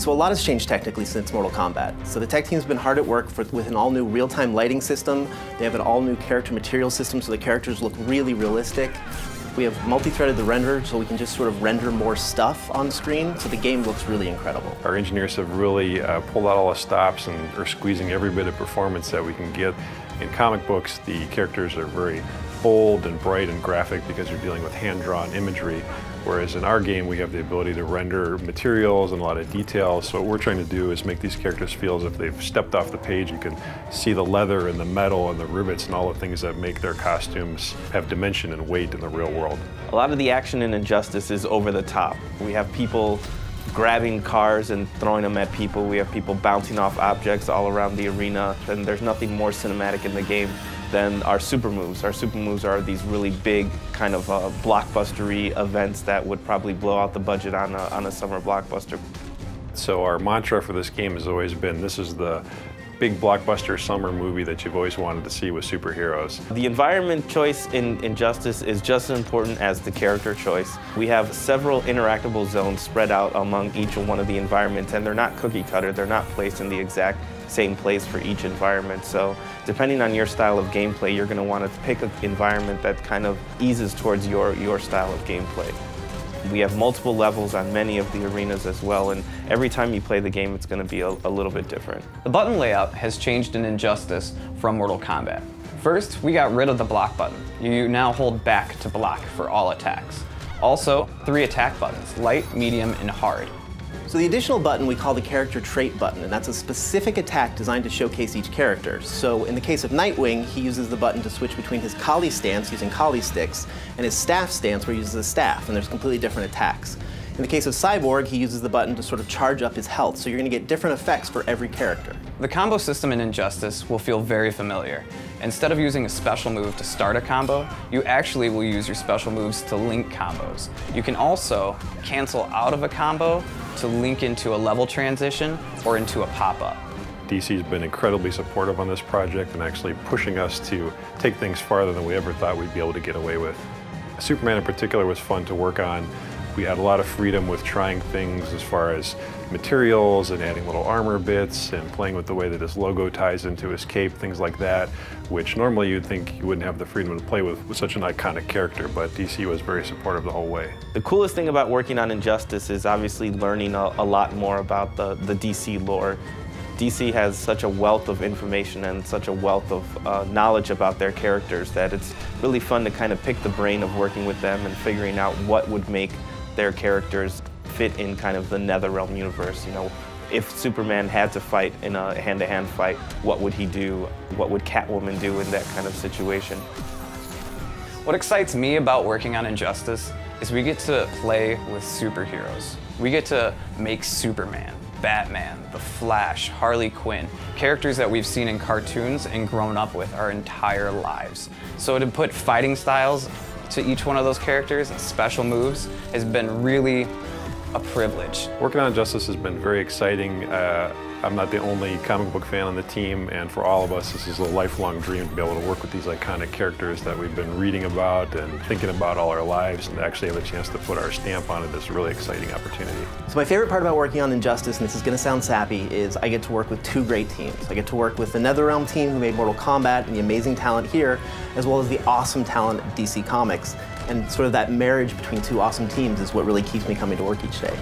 So a lot has changed technically since Mortal Kombat. So the tech team's been hard at work with an all-new real-time lighting system. They have an all-new character material system, so the characters look really realistic. We have multi-threaded the renderer, so we can just sort of render more stuff on screen, so the game looks really incredible. Our engineers have really pulled out all the stops and are squeezing every bit of performance that we can get. In comic books, the characters are very bold and bright and graphic because you're dealing with hand-drawn imagery, whereas in our game we have the ability to render materials and a lot of details. So what we're trying to do is make these characters feel as if they've stepped off the page. You can see the leather and the metal and the rivets and all the things that make their costumes have dimension and weight in the real world. A lot of the action in Injustice is over the top. We have people grabbing cars and throwing them at people. We have people bouncing off objects all around the arena, and there's nothing more cinematic in the game than our super moves. Our super moves are these really big kind of blockbustery events that would probably blow out the budget on a summer blockbuster. So our mantra for this game has always been, this is the big blockbuster summer movie that you've always wanted to see with superheroes. The environment choice in Injustice is just as important as the character choice. We have several interactable zones spread out among each one of the environments, and they're not cookie cutter. They're not placed in the exact same place for each environment. So depending on your style of gameplay, you're going to want to pick an environment that kind of eases towards your style of gameplay. We have multiple levels on many of the arenas as well, and every time you play the game, it's going to be a little bit different. The button layout has changed in Injustice from Mortal Kombat. First, we got rid of the block button. You now hold back to block for all attacks. Also, 3 attack buttons, light, medium, and hard. So the additional button we call the character trait button, and that's a specific attack designed to showcase each character. So in the case of Nightwing, he uses the button to switch between his Kali stance using Kali sticks and his staff stance where he uses a staff, and there's completely different attacks. In the case of Cyborg, he uses the button to sort of charge up his health, so you're going to get different effects for every character. The combo system in Injustice will feel very familiar. Instead of using a special move to start a combo, you actually will use your special moves to link combos. You can also cancel out of a combo to link into a level transition or into a pop-up. DC's been incredibly supportive on this project and actually pushing us to take things farther than we ever thought we'd be able to get away with. Superman in particular was fun to work on. We had a lot of freedom with trying things as far as materials and adding little armor bits and playing with the way that his logo ties into his cape, things like that, which normally you'd think you wouldn't have the freedom to play with such an iconic character, but DC was very supportive the whole way. The coolest thing about working on Injustice is obviously learning a lot more about the DC lore. DC has such a wealth of information and such a wealth of knowledge about their characters that it's really fun to kind of pick the brain of working with them and figuring out what would make their characters fit in kind of the NetherRealm universe. You know, if Superman had to fight in a hand-to-hand fight, what would he do? What would Catwoman do in that kind of situation? What excites me about working on Injustice is we get to play with superheroes. We get to make Superman, Batman, The Flash, Harley Quinn, characters that we've seen in cartoons and grown up with our entire lives. So to put fighting styles to each one of those characters and special moves has been really a privilege. Working on Injustice has been very exciting. I'm not the only comic book fan on the team, and for all of us, this is a lifelong dream to be able to work with these iconic characters that we've been reading about and thinking about all our lives, and to actually have a chance to put our stamp on it is a really exciting opportunity. So my favorite part about working on Injustice, and this is going to sound sappy, is I get to work with 2 great teams. I get to work with the NetherRealm team who made Mortal Kombat and the amazing talent here, as well as the awesome talent at DC Comics. And sort of that marriage between 2 awesome teams is what really keeps me coming to work each day.